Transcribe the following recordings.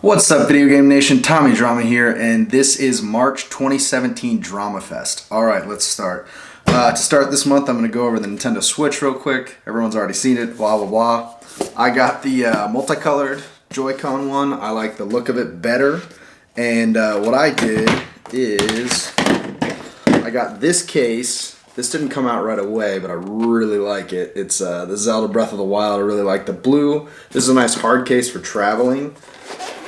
What's up, Video Game Nation? TommyDrama here, and this is March 2017 DramaFest. Alright, let's start. To start this month, I'm going to go over the Nintendo Switch real quick. Everyone's already seen it, blah, blah, blah. I got the multicolored Joy-Con one. I like the look of it better. And what I did is I got this case. This didn't come out right away, but I really like it. It's the Zelda Breath of the Wild. I really like the blue. This is a nice hard case for traveling.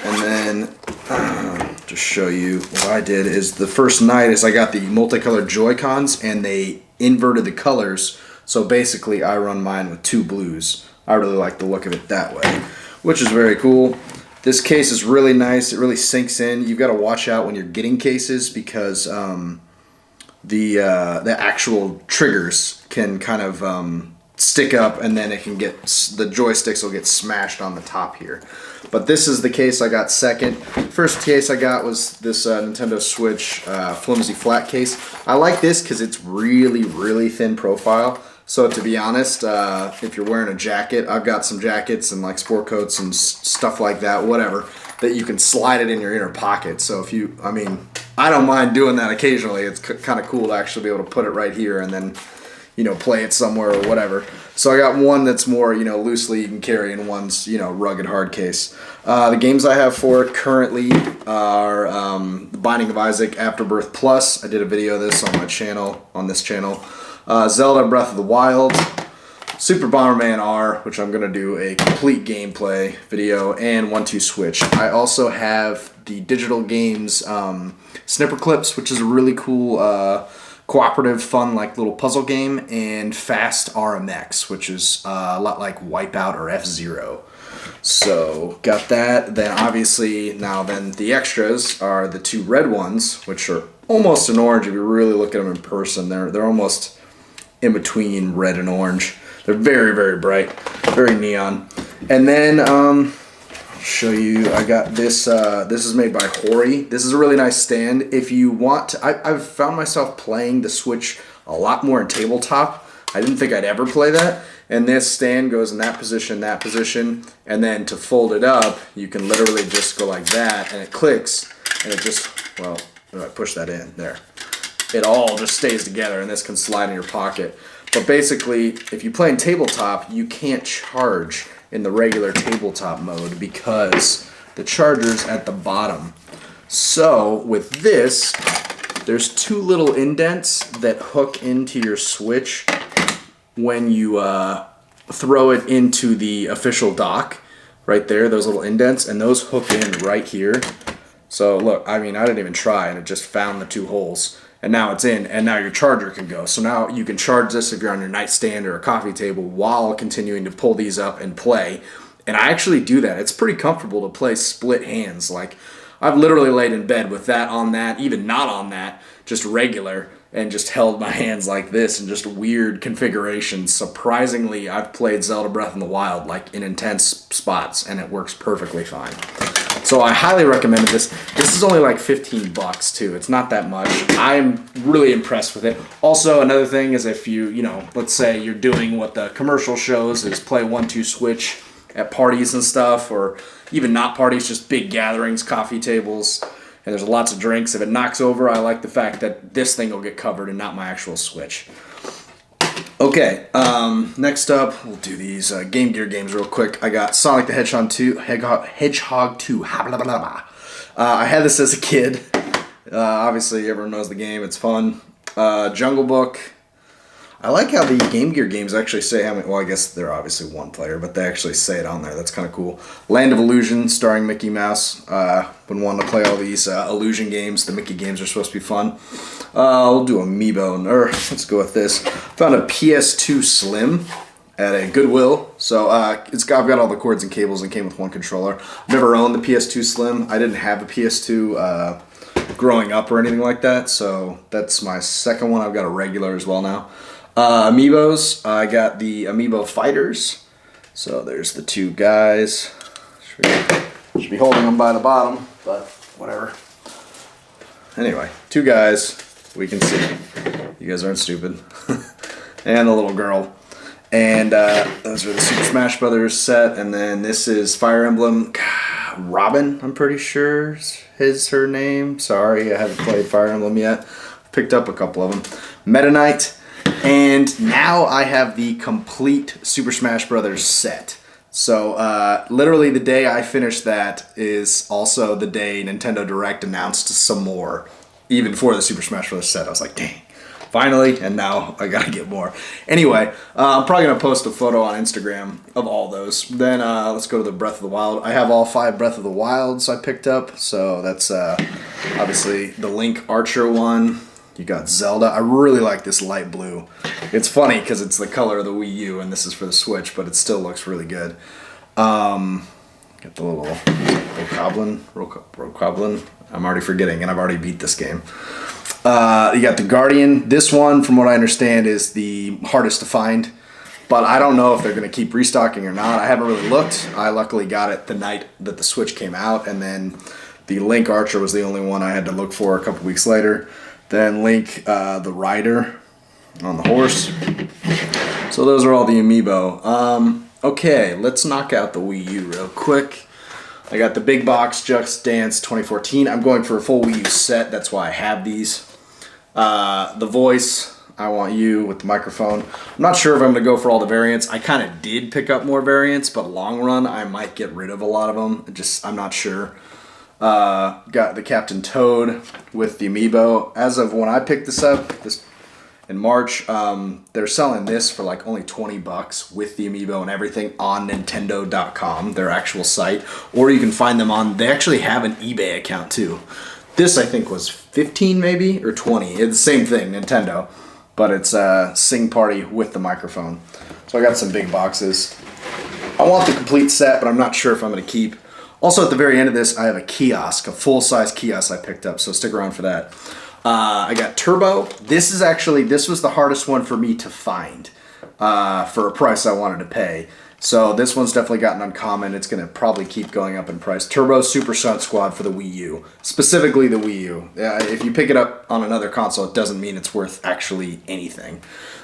And then, just show you what I did is the first night is I got the multicolored Joy-Cons and they inverted the colors. So basically I run mine with two blues. I really like the look of it that way, which is very cool. This case is really nice. It really sinks in. You've got to watch out when you're getting cases because the actual triggers can kind of stick up, and then it can get, the joysticks will get smashed on the top here. But this is the case I got second. First case I got was this Nintendo Switch flimsy flat case. I like this because it's really, really thin profile. So to be honest, if you're wearing a jacket, I've got some jackets and like sport coats and stuff like that, whatever, that you can slide it in your inner pocket. So if you, I mean, I don't mind doing that occasionally. It's kind of cool to actually be able to put it right here and then, you know, play it somewhere or whatever. So I got one that's more, you know, loosely you can carry, and one's, you know, rugged hard case. The games I have for it currently are The Binding of Isaac Afterbirth Plus. I did a video of this on my channel, on this channel. Zelda Breath of the Wild, Super Bomberman R, which I'm going to do a complete gameplay video, and 1-2 Switch. I also have the Digital Games Snipper Clips, which is a really cool cooperative, fun, like little puzzle game, and Fast RMX, which is a lot like Wipeout or F-Zero. So got that. Then obviously now then the extras are the two red ones, which are almost an orange if you really look at them in person. They're almost in between red and orange. They're very, very bright, very neon. And then I'll show you, I got this, this is made by Hori. This is a really nice stand. If you want to, I've found myself playing the Switch a lot more in tabletop. I didn't think I'd ever play that. And this stand goes in that position, and then to fold it up, you can literally just go like that, and it clicks, and it just, well, if I push that in, there. It all just stays together, and this can slide in your pocket. But basically, if you play in tabletop, you can't charge in the regular tabletop mode because the charger's at the bottom. So with this, there's two little indents that hook into your Switch when you throw it into the official dock. Right there, those little indents, and those hook in right here. So look, I mean, I didn't even try, and it just found the two holes. And now it's in, and now your charger can go. So now you can charge this if you're on your nightstand or a coffee table while continuing to pull these up and play. And I actually do that. It's pretty comfortable to play split hands. Like, I've literally laid in bed with that on that, even not on that, just regular, and just held my hands like this in just weird configurations. Surprisingly, I've played Zelda Breath of the Wild like in intense spots, and it works perfectly fine. So I highly recommend this. This is only like 15 bucks too. It's not that much. I'm really impressed with it. Also, another thing is if you know, let's say you're doing what the commercial shows is play 1-2 Switch at parties and stuff, or even not parties, just big gatherings, coffee tables, and there's lots of drinks. If it knocks over, I like the fact that this thing will get covered and not my actual Switch. Okay, next up, we'll do these Game Gear games real quick. I got Sonic the Hedgehog 2. I had this as a kid. Obviously, everyone knows the game. It's fun. Jungle Book. I like how the Game Gear games actually say how many, well, I guess they're obviously one player, but they actually say it on there. That's kind of cool. Land of Illusion, starring Mickey Mouse. Been wanting to play all these Illusion games. The Mickey games are supposed to be fun. We'll do Amiibo, or let's go with this. Found a PS2 Slim at a Goodwill. So I've got all the cords and cables and came with one controller. Never owned the PS2 Slim. I didn't have a PS2 growing up or anything like that, so that's my second one. I've got a regular as well now. Amiibos, I got the Amiibo Fighters. So there's the two guys. Should be holding them by the bottom, but whatever. Anyway, two guys. We can see. You guys aren't stupid. And the little girl. And those are the Super Smash Brothers set. And then this is Fire Emblem. Robin, I'm pretty sure is her name. Sorry, I haven't played Fire Emblem yet. Picked up a couple of them. Meta Knight. And now I have the complete Super Smash Bros. Set. So literally the day I finished that is also the day Nintendo Direct announced some more. Even for the Super Smash Bros. Set. I was like, dang. Finally, and now I gotta get more. Anyway, I'm probably gonna post a photo on Instagram of all those. Then let's go to the Breath of the Wild. I have all 5 Breath of the Wilds I picked up. So that's obviously the Link Archer one. You got Zelda. I really like this light blue. It's funny because it's the color of the Wii U, and this is for the Switch, but it still looks really good. Got the little Rokoblin. I'm already forgetting, and I've already beat this game. You got the Guardian. This one, from what I understand, is the hardest to find, but I don't know if they're going to keep restocking or not. I haven't really looked. I luckily got it the night that the Switch came out, and then the Link Archer was the only one I had to look for a couple weeks later. Then Link, the rider on the horse. So those are all the amiibo. Okay, let's knock out the Wii U real quick. I got the big box Just Dance 2014. I'm going for a full Wii U set. That's why I have these. The voice, I Want You with the microphone. I'm not sure if I'm going to go for all the variants. I kind of did pick up more variants, but long run, I might get rid of a lot of them. I'm not sure. Got the Captain Toad with the amiibo. As of when I picked this up in March, they're selling this for like only $20 with the amiibo and everything on Nintendo.com, their actual site. Or you can find them on, they actually have an eBay account too. This I think was 15 maybe, or 20. It's the same thing, Nintendo. But it's a Sing Party with the microphone. So I got some big boxes. I want the complete set, but I'm not sure if I'm going to keep. Also, at the very end of this, I have a KIOSK, a full-size KIOSK I picked up, so stick around for that. I got Turbo. This was the hardest one for me to find for a price I wanted to pay. So this one's definitely gotten uncommon. It's going to probably keep going up in price. Turbo Super Stunt Squad for the Wii U. Specifically the Wii U. If you pick it up on another console, it doesn't mean it's worth actually anything.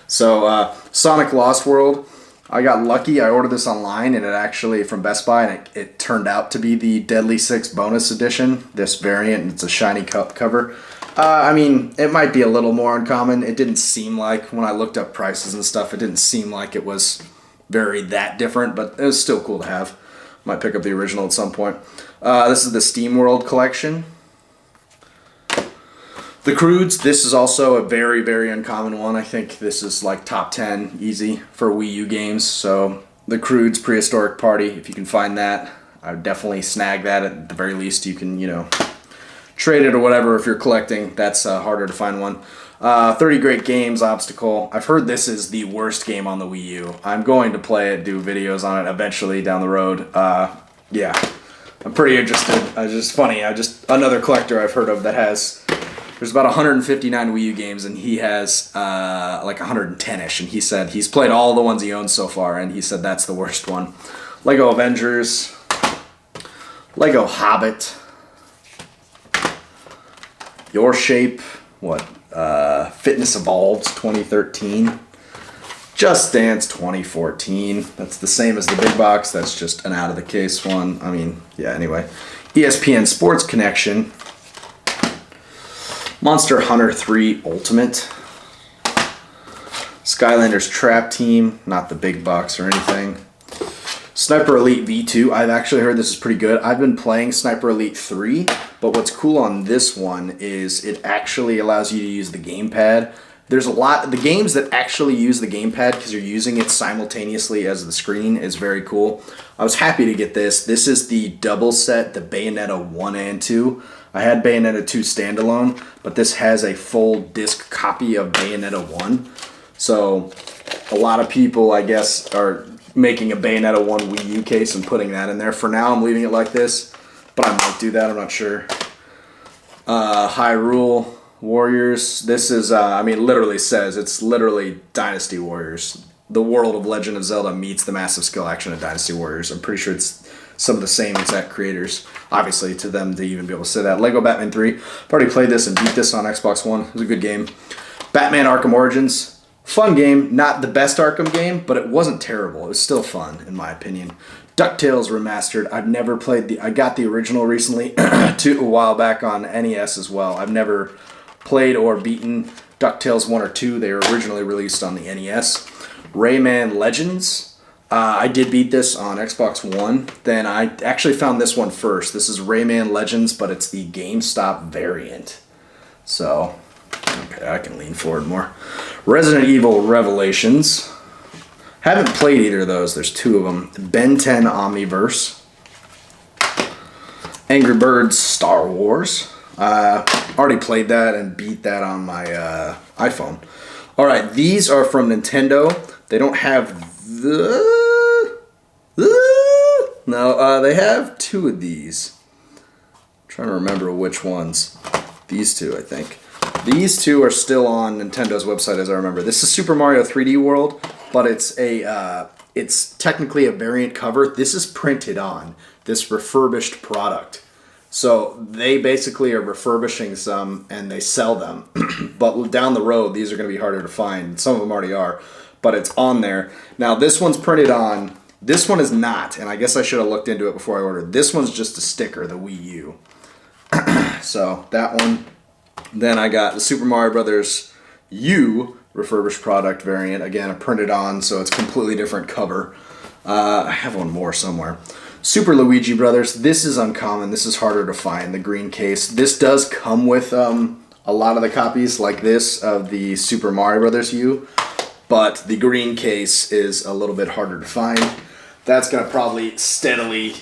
So Sonic Lost World. I got lucky. I ordered this online, and it actually, from Best Buy, and it turned out to be the Deadly 6 bonus edition, this variant, and it's a shiny cover. I mean, it might be a little more uncommon. It didn't seem like, when I looked up prices and stuff, it didn't seem like it was very that different, but it was still cool to have. Might pick up the original at some point. This is the Steam World collection. The Croods, this is also a very, very uncommon one. I think this is like top 10 easy for Wii U games. So the Croods Prehistoric Party, if you can find that, I would definitely snag that. At the very least, you can, trade it or whatever if you're collecting. That's harder to find one. 30 Great Games Obstacle. I've heard this is the worst game on the Wii U. I'm going to play it, do videos on it eventually down the road. Yeah, I'm pretty interested. It's just funny. Another collector I've heard of that has... There's about 159 Wii U games, and he has like 110-ish, and he said he's played all the ones he owns so far, and he said that's the worst one. Lego Avengers, Lego Hobbit, Your Shape, Fitness Evolved 2013, Just Dance 2014. That's the same as the big box, that's just an out-of-the-case one. I mean, yeah, anyway. ESPN Sports Connection, Monster Hunter 3 Ultimate, Skylanders Trap Team, not the big box or anything, Sniper Elite V2. I've actually heard this is pretty good. I've been playing Sniper Elite 3, but what's cool on this one is it actually allows you to use the gamepad. There's a lot, the games that actually use the gamepad because you're using it simultaneously as the screen is very cool. I was happy to get this. This is the double set, the Bayonetta 1 and 2. I had Bayonetta 2 standalone, but this has a full disc copy of Bayonetta 1. So a lot of people, I guess, are making a Bayonetta 1 Wii U case and putting that in there. For now, I'm leaving it like this, but I might do that. I'm not sure. Hyrule Warriors. This is, literally says, it's literally Dynasty Warriors. The world of Legend of Zelda meets the massive skill action of Dynasty Warriors. I'm pretty sure it's some of the same exact creators, obviously, to them to even be able to say that. Lego Batman 3. I've already played this and beat this on Xbox One. It was a good game. Batman Arkham Origins. Fun game. Not the best Arkham game, but it wasn't terrible. It was still fun, in my opinion. DuckTales Remastered. I've never played the... I got the original recently a while back on NES as well. I've never played or beaten DuckTales 1 or 2. They were originally released on the NES. Rayman Legends. I did beat this on Xbox One. Then I actually found this one first. This is Rayman Legends, but it's the GameStop variant. So, okay, I can lean forward more. Resident Evil Revelations. Haven't played either of those. There's 2 of them. Ben 10 Omniverse. Angry Birds Star Wars. Already played that and beat that on my iPhone. Alright, these are from Nintendo. They don't have no, they have 2 of these. I'm trying to remember which ones. These 2, I think. These 2 are still on Nintendo's website, as I remember. This is Super Mario 3D World, but it's technically a variant cover. This is printed on this refurbished product. So they basically are refurbishing some and they sell them. But down the road, these are going to be harder to find. Some of them already are, but it's on there. Now this one's printed on. This one is not, and I guess I should have looked into it before I ordered. This one's just a sticker, the Wii U. So that one. Then I got the Super Mario Brothers U refurbished product variant. Again, a printed on, so it's completely different cover. I have one more somewhere. Super Luigi Brothers. This is uncommon. This is harder to find, the green case. This does come with a lot of the copies like this of the Super Mario Brothers U, but the green case is a little bit harder to find. That's going to probably steadily...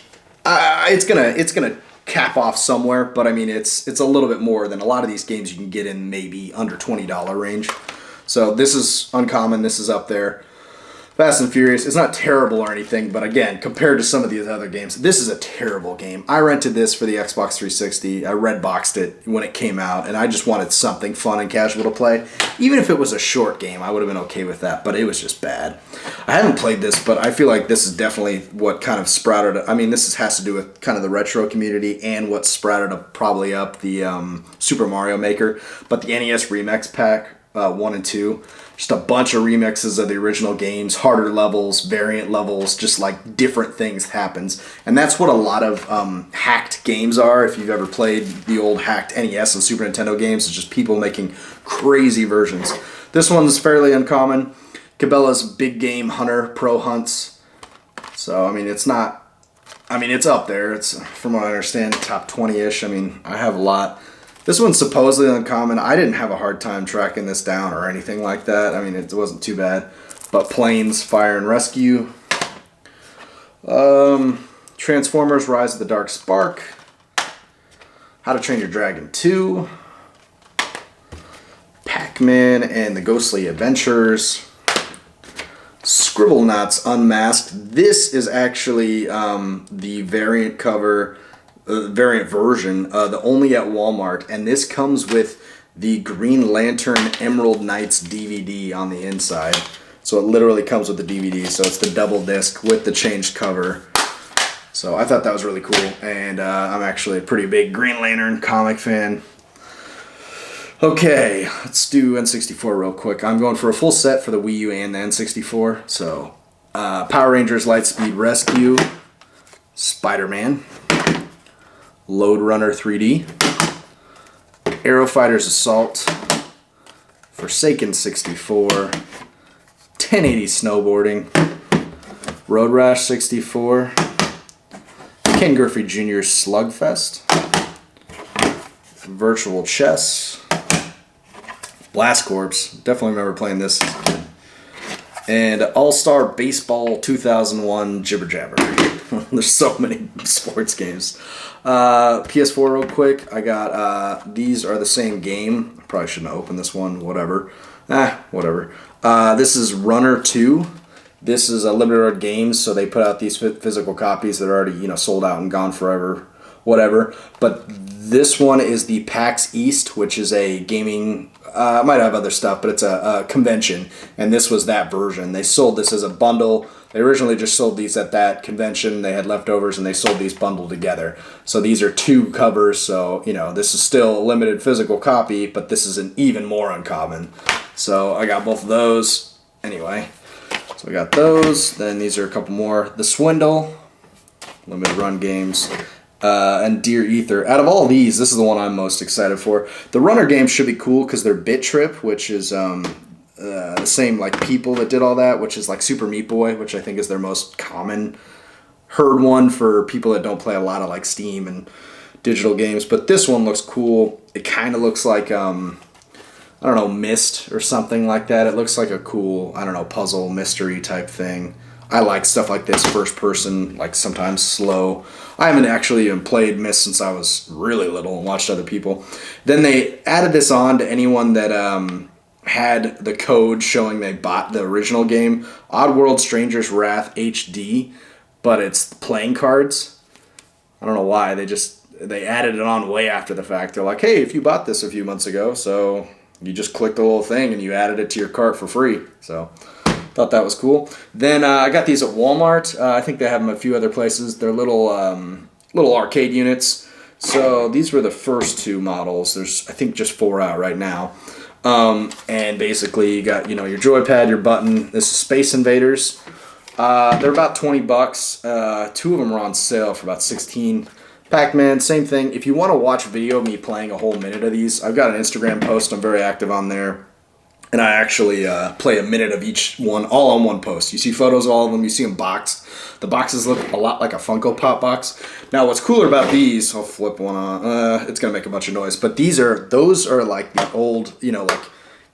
it's gonna cap off somewhere, but I mean it's a little bit more than a lot of these games you can get in maybe under $20 range. So this is uncommon. This is up there. Fast and Furious. It's not terrible or anything, but again, compared to some of these other games, this is a terrible game. I rented this for the Xbox 360. I redboxed it when it came out, and I just wanted something fun and casual to play. Even if it was a short game, I would have been okay with that, but it was just bad. I haven't played this, but I feel like this is definitely what kind of sprouted... I mean, this has to do with kind of the retro community and what sprouted up probably up the Super Mario Maker. But the NES Remix Pack, 1 and 2... just a bunch of remixes of the original games, harder levels, variant levels, just like different things happens. And that's what a lot of hacked games are. If you've ever played the old hacked NES and Super Nintendo games, it's just people making crazy versions. This one's fairly uncommon. Cabela's Big Game Hunter Pro Hunts. So, I mean, it's not... I mean, it's up there. It's, from what I understand, top 20-ish. I mean, I have a lot. This one's supposedly uncommon. I didn't have a hard time tracking this down or anything like that. I mean, it wasn't too bad. But Planes, Fire and Rescue. Transformers, Rise of the Dark Spark. How to Train Your Dragon 2. Pac-Man and the Ghostly Adventures. Scribblenauts Unmasked. This is actually the variant cover... variant version, the only at Walmart, and this comes with the Green Lantern Emerald Knights DVD on the inside. So it literally comes with the DVD, so it's the double disc with the changed cover. So I thought that was really cool, and I'm actually a pretty big Green Lantern comic fan. Okay, let's do N64 real quick. I'm going for a full set for the Wii U and the N64. So Power Rangers Lightspeed Rescue, Spider-Man, Lode Runner 3D, Aero Fighters Assault, Forsaken 64, 1080 Snowboarding, Road Rash 64, Ken Griffey Jr. Slugfest, Virtual Chess, Blast Corps, definitely remember playing this as a kid, and All-Star Baseball 2001 Jibber Jabber. There's so many sports games. PS4 real quick. I got, these are the same game. Probably shouldn't have opened this one. Whatever. Whatever. This is Runner 2. This is a limited run games, so they put out these physical copies that are already, sold out and gone forever. Whatever. But this one is the PAX East, which is a gaming... it might have other stuff, but it's a convention. And this was that version. They sold this as a bundle. They originally just sold these at that convention. They had leftovers, and they sold these bundled together. So these are 2 covers, so, this is still a limited physical copy, but this is an even more uncommon. So I got both of those. Anyway, so I got those. Then these are a couple more. The Swindle, limited run games. And Deer Ether. Out of all these, this is the one I'm most excited for. The runner games should be cool because they're Bit Trip, which is the same like people that did all that, which is like Super Meat Boy, which I think is their most common heard one for people that don't play a lot of like Steam and digital games. But this one looks cool. It kind of looks like I don't know, Myst or something like that. It looks like a cool, I don't know, puzzle mystery type thing. I like stuff like this, first person, like sometimes slow. I haven't actually even played Myst since I was really little and watched other people. Then they added this on to anyone that had the code showing they bought the original game, Oddworld Stranger's Wrath HD, but it's playing cards. I don't know why, they added it on way after the fact. They're like, hey, if you bought this a few months ago, so you just clicked the little thing and you added it to your cart for free. So thought that was cool. Then I got these at Walmart. I think they have them a few other places. They're little arcade units. So these were the first two models. There's, I think, just 4 out right now. And basically you got, your joypad, your button. This is Space Invaders. They're about $20. 2 of them are on sale for about $16. Pac-Man, same thing. If you want to watch a video of me playing a whole minute of these, I've got an Instagram post. I'm very active on there. And I actually play a minute of each one, all on one post. You see photos of all of them. You see them boxed. The boxes look a lot like a Funko Pop box. Now, what's cooler about these, I'll flip one on. It's going to make a bunch of noise. But those are like the old, like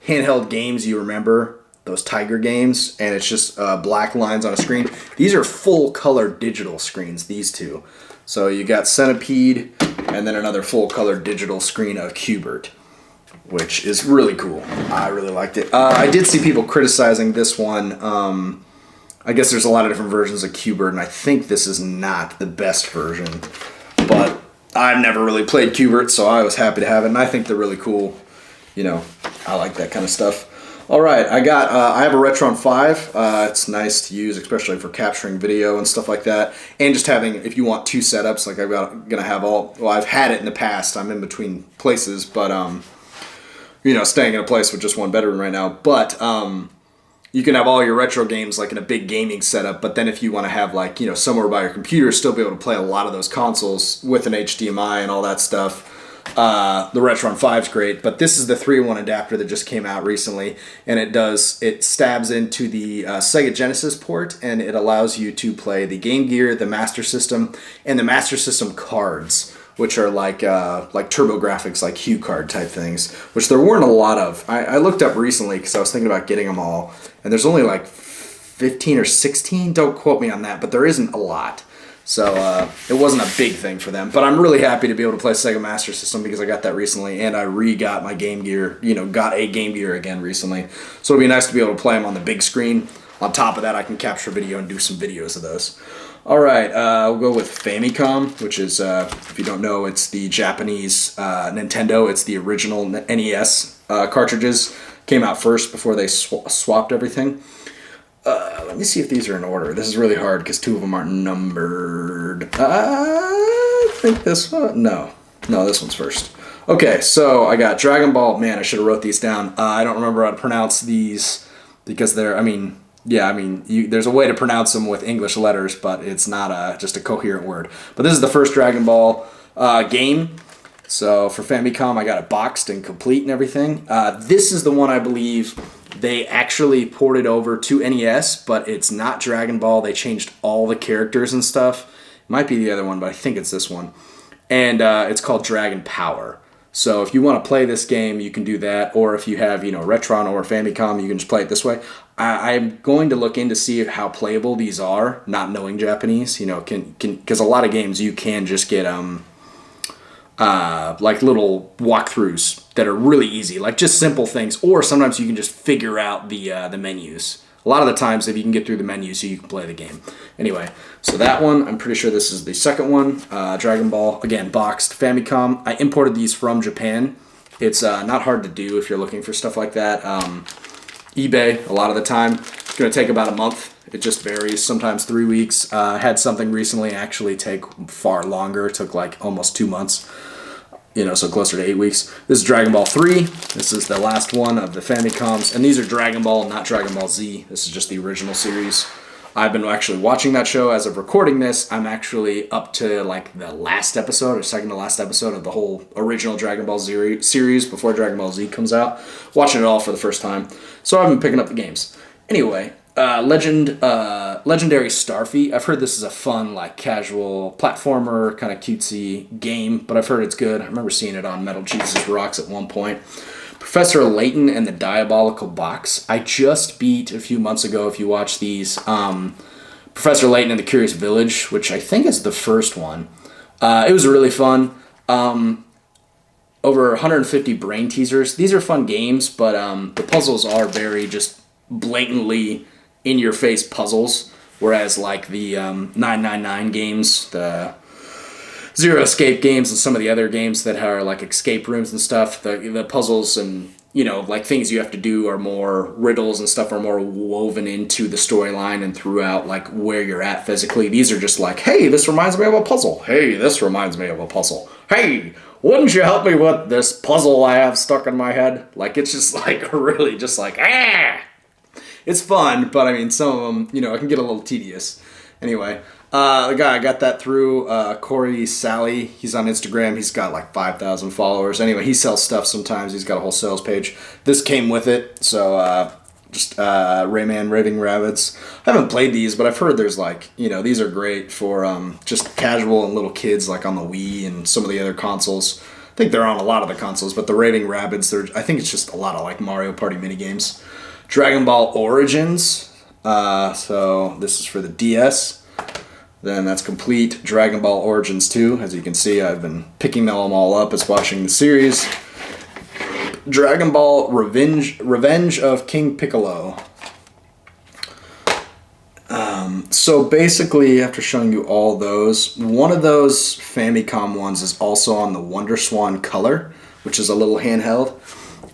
handheld games you remember. Those Tiger games. And it's just black lines on a screen. These are full color digital screens, these two. So you got Centipede and then another full color digital screen of Q*bert, which is really cool. I really liked it. I did see people criticizing this one. I guess there's a lot of different versions of Q*bert, and I think this is not the best version. But I've never really played Q*bert, so I was happy to have it, and I think they're really cool. I like that kind of stuff. All right, I have a Retron 5. It's nice to use, especially for capturing video and stuff like that. And just having, if you want 2 setups, like I've had it in the past. I'm in between places, but staying in a place with just one bedroom right now. But you can have all your retro games like in a big gaming setup. But then if you want to have somewhere by your computer, still be able to play a lot of those consoles with an HDMI and all that stuff. The Retron 5's great, but this is the 3-in-1 adapter that just came out recently, and it stabs into the Sega Genesis port, and it allows you to play the Game Gear, the Master System, and the Master System cards, which are like TurboGrafx, like Hue card type things, which there weren't a lot of. I looked up recently because I was thinking about getting them all, and there's only like 15 or 16, don't quote me on that, but there isn't a lot. So it wasn't a big thing for them. But I'm really happy to be able to play Sega Master System because I got that recently, and I re-got my Game Gear, got a Game Gear again recently. So it'll be nice to be able to play them on the big screen. On top of that, I can capture video and do some videos of those. All right, we'll go with Famicom, which is, if you don't know, it's the Japanese Nintendo. It's the original NES cartridges. Came out first before they swapped everything. Let me see if these are in order. This is really hard because 2 of them aren't numbered. I think this one. No, this one's first. Okay, so I got Dragon Ball. Man, I should have wrote these down. I don't remember how to pronounce these because they're. There's a way to pronounce them with English letters, but it's not just a coherent word. But this is the first Dragon Ball game. So for Famicom, I got it boxed and complete and everything. This is the one I believe they actually ported over to NES, but it's not Dragon Ball. They changed all the characters and stuff. It might be the other one, but I think it's this one. And it's called Dragon Power. So if you want to play this game, you can do that. Or if you have, Retron or Famicom, you can just play it this way. I'm going to look in to see how playable these are, not knowing Japanese. Because a lot of games you can just get like little walkthroughs that are really easy, like just simple things, or sometimes you can just figure out the menus. A lot of the times, if you can get through the menus, you can play the game. Anyway, so that one, I'm pretty sure this is the second one. Dragon Ball, again, boxed. Famicom, I imported these from Japan. It's not hard to do if you're looking for stuff like that. eBay, a lot of the time, it's going to take about a month. It just varies, sometimes 3 weeks. I had something recently actually take far longer. It took like almost 2 months, so closer to 8 weeks. This is Dragon Ball 3. This is the last one of the Famicoms. And these are Dragon Ball, not Dragon Ball Z. This is just the original series. I've been actually watching that show as of recording this. I'm actually up to like the last episode or second to last episode of the whole original Dragon Ball Z series before Dragon Ball Z comes out. Watching it all for the first time. So I've been picking up the games. Anyway, Legendary Starfy. I've heard this is a fun, like casual platformer, kind of cutesy game, but I've heard it's good. I remember seeing it on Metal Jesus Rocks at one point. Professor Layton and the Diabolical Box. I just beat a few months ago, if you watch these, Professor Layton and the Curious Village, which I think is the first one. It was really fun. Over 150 brain teasers. These are fun games, but the puzzles are very just blatantly in-your-face puzzles, whereas like the 999 games, the Zero Escape games, and some of the other games that are like escape rooms and stuff, the puzzles and, you know, like things you have to do are more riddles and stuff are more woven into the storyline and throughout like where you're at physically. These are just like, hey, this reminds me of a puzzle. Hey, this reminds me of a puzzle. Hey, wouldn't you help me with this puzzle I have stuck in my head? Like, it's just like really just like, ah! It's fun, but I mean, some of them, you know, it can get a little tedious. Anyway, the guy I got that through, Corey Sally, he's on Instagram. He's got like 5,000 followers. Anyway, he sells stuff sometimes. He's got a whole sales page. This came with it, so just Rayman Raving Rabbids. I haven't played these, but I've heard there's like, you know, these are great for just casual and little kids, like on the Wii and some of the other consoles. I think they're on a lot of the consoles, but the Raving Rabbids, I think it's just a lot of like Mario Party minigames. Dragon Ball Origins, so this is for the DS. Then that's complete. Dragon Ball Origins 2, as you can see, I've been picking them all up as watching the series. Dragon Ball Revenge of King Piccolo. So basically, after showing you all those, one of those Famicom ones is also on the Wonder Swan Color, which is a little handheld.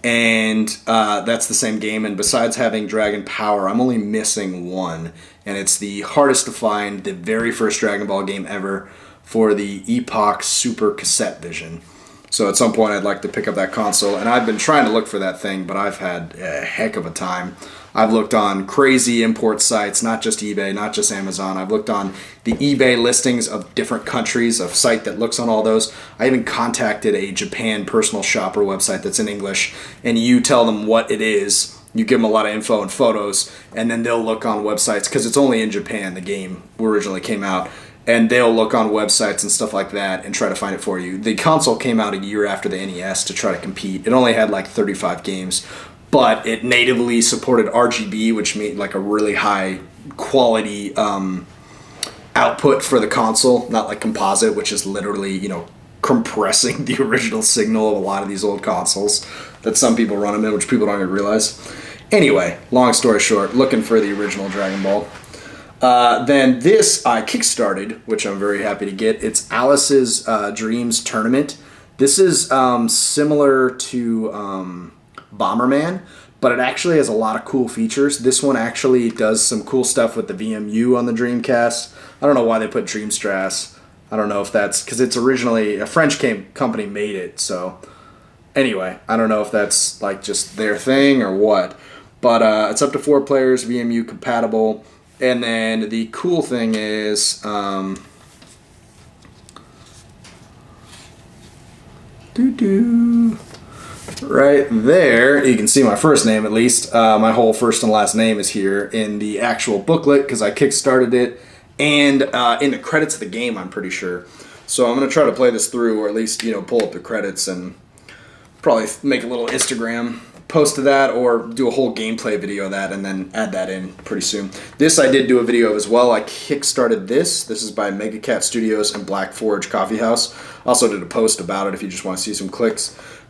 And that's the same game, and besides having Dragon Power, I'm only missing one, and it's the hardest to find, the very first Dragon Ball game ever for the Epoch Super Cassette Vision. So at some point I'd like to pick up that console, and I've been trying to look for that thing, but I've had a heck of a time. I've looked on crazy import sites, not just eBay, not just Amazon. I've looked on the eBay listings of different countries, a site that looks on all those. I even contacted a Japan personal shopper website that's in English, and you tell them what it is. You give them a lot of info and photos, and then they'll look on websites, because it's only in Japan the game originally came out, and they'll look on websites and stuff like that and try to find it for you. The console came out a year after the NES to try to compete. It only had like 35 games. But it natively supported RGB, which made like a really high quality output for the console, not like composite, which is literally, you know, compressing the original signal of a lot of these old consoles that some people run them in, which people don't even realize. Anyway, long story short, looking for the original Dragon Ball. Then this I kickstarted, which I'm very happy to get. It's Alice's Dreams Tournament. This is similar to Bomberman, but it actually has a lot of cool features. This one actually does some cool stuff with the VMU on the Dreamcast. I don't know why they put Dreamstrass. I don't know if that's because it's originally a French company made it. So anyway, I don't know if that's like just their thing or what. But it's up to 4 players, VMU compatible. And then the cool thing is right there, you can see my first name at least. My whole first and last name is here in the actual booklet because I kickstarted it, and in the credits of the game, I'm pretty sure. So I'm going to try to play this through, or at least, you know, pull up the credits and probably make a little Instagram post to that, or do a whole gameplay video of that and then add that in pretty soon. This I did do a video of as well. I kickstarted this. This is by Mega Cat Studios and Black Forge Coffee House. Also did a post about it if you just want to see some quick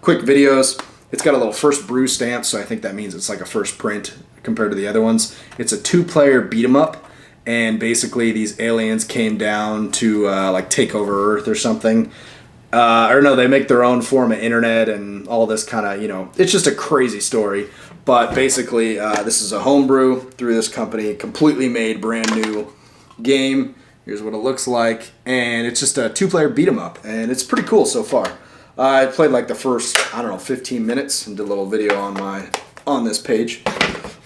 videos. It's got a little first brew stamp, so I think that means it's like a first print compared to the other ones. It's a 2-player beat 'em up, and basically these aliens came down to like take over Earth or something. Or no, they make their own form of internet and all this kind of, you know, it's just a crazy story. But basically, this is a homebrew through this company, completely made, brand new game. Here's what it looks like, and it's just a 2-player beat 'em up, and it's pretty cool so far. I played like the first, I don't know, 15 minutes and did a little video on this page.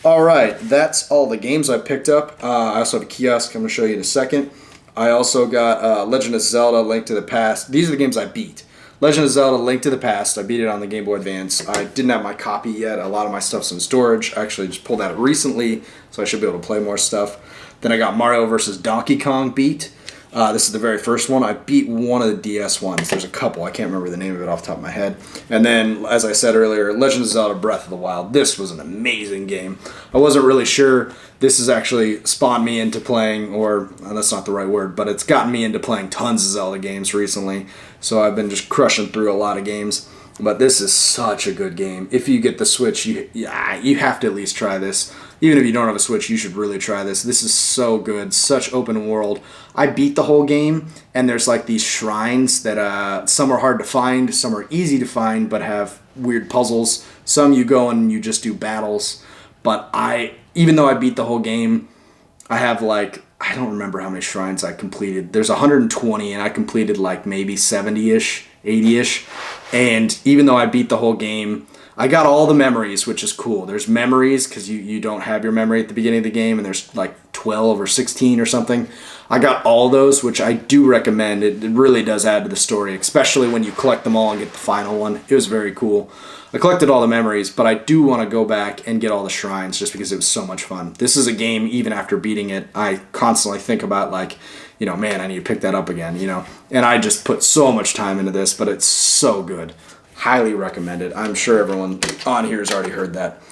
All right, that's all the games I picked up. I also have a kiosk I'm going to show you in a second. I also got Legend of Zelda: Link to the Past. These are the games I beat. Legend of Zelda: Link to the Past. I beat it on the Game Boy Advance. I didn't have my copy yet. A lot of my stuff's in storage. I actually just pulled that recently, so I should be able to play more stuff. Then I got Mario vs. Donkey Kong beat. This is the very first one. I beat one of the DS ones. There's a couple. I can't remember the name of it off the top of my head. And then, as I said earlier, Legend of Zelda: Breath of the Wild. This was an amazing game. I wasn't really sure. This has actually spawned me into playing, or that's not the right word, but it's gotten me into playing tons of Zelda games recently. So I've been just crushing through a lot of games. But this is such a good game. If you get the Switch, you have to at least try this. Even if you don't have a Switch, you should really try this. This is so good. Such open world. I beat the whole game, and there's like these shrines that some are hard to find, some are easy to find, but have weird puzzles. Some you go and you just do battles. But even though I beat the whole game, I have like, I don't remember how many shrines I completed. There's 120, and I completed like maybe 70-ish, 80-ish. And even though I beat the whole game, I got all the memories, which is cool. There's memories, because you don't have your memory at the beginning of the game, and there's like 12 or 16 or something. I got all those, which I do recommend. It really does add to the story, especially when you collect them all and get the final one. It was very cool. I collected all the memories, but I do want to go back and get all the shrines just because it was so much fun. This is a game, even after beating it, I constantly think about like, man, I need to pick that up again, And I just put so much time into this, but it's so good. Highly recommended. I'm sure everyone on here has already heard that.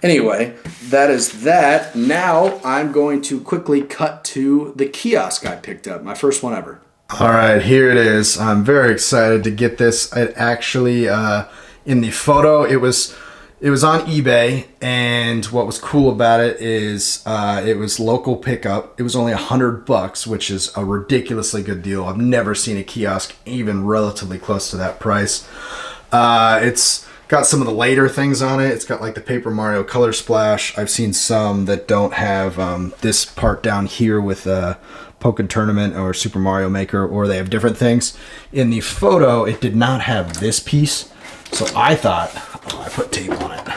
Anyway, that is that. Now I'm going to quickly cut to the kiosk I picked up, my first one ever. All right, here it is. I'm very excited to get this. It actually, in the photo, it was on eBay, and what was cool about it is it was local pickup. It was only $100, which is a ridiculously good deal. I've never seen a kiosk even relatively close to that price. It's got some of the later things on it. It's got like the Paper Mario Color Splash. I've seen some that don't have this part down here with Pokken Tournament or Super Mario Maker, or they have different things. In the photo, it did not have this piece. So I thought, I put tape on it.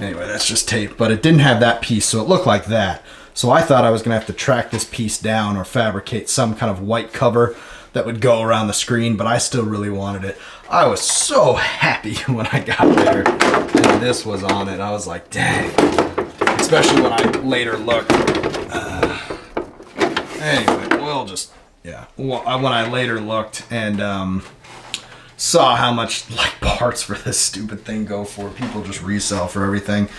Anyway, that's just tape, but it didn't have that piece, so it looked like that. So I thought I was going to have to track this piece down or fabricate some kind of white cover that would go around the screen, but I still really wanted it. I was so happy when I got there and this was on it. I was like, dang. Especially when I later looked. Anyway, we'll just, yeah. When I later looked and saw how much like parts for this stupid thing go for. People just resell for everything.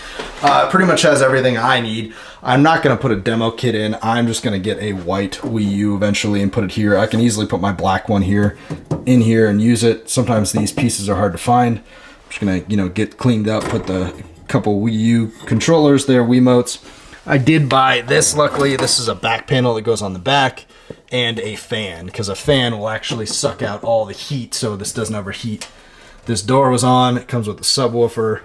Pretty much has everything I need. I'm not going to put a demo kit in. I'm just going to get a white Wii U eventually and put it here. I can easily put my black one here in here and use it. Sometimes these pieces are hard to find. I'm just going to, get cleaned up, put the couple Wii U controllers there, Wiimotes. I did buy this, luckily. This is a back panel that goes on the back, and a fan, because a fan will actually suck out all the heat so this doesn't overheat. This door was on. It comes with a subwoofer,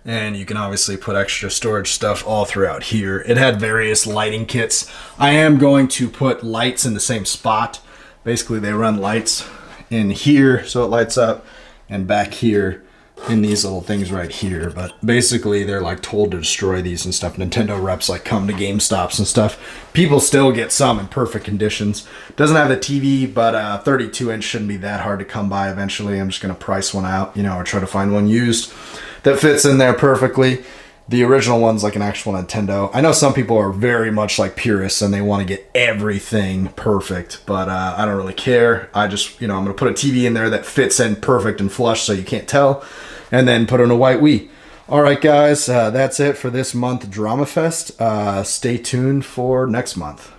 and you can obviously put extra storage stuff all throughout here. It had various lighting kits. I am going to put lights in the same spot. Basically, they run lights in here so it lights up, and back here in these little things right here. But basically they're like told to destroy these and stuff. Nintendo reps like come to GameStops and stuff. People still get some in perfect conditions. Doesn't have the TV, but 32-inch shouldn't be that hard to come by eventually. I'm just going to price one out, or try to find one used that fits in there perfectly. The original one's like an actual Nintendo. I know some people are very much like purists and they want to get everything perfect, but I don't really care. I just, I'm going to put a TV in there that fits in perfect and flush so you can't tell, and then put in a white Wii. All right, guys, that's it for this month DramaFest. Stay tuned for next month.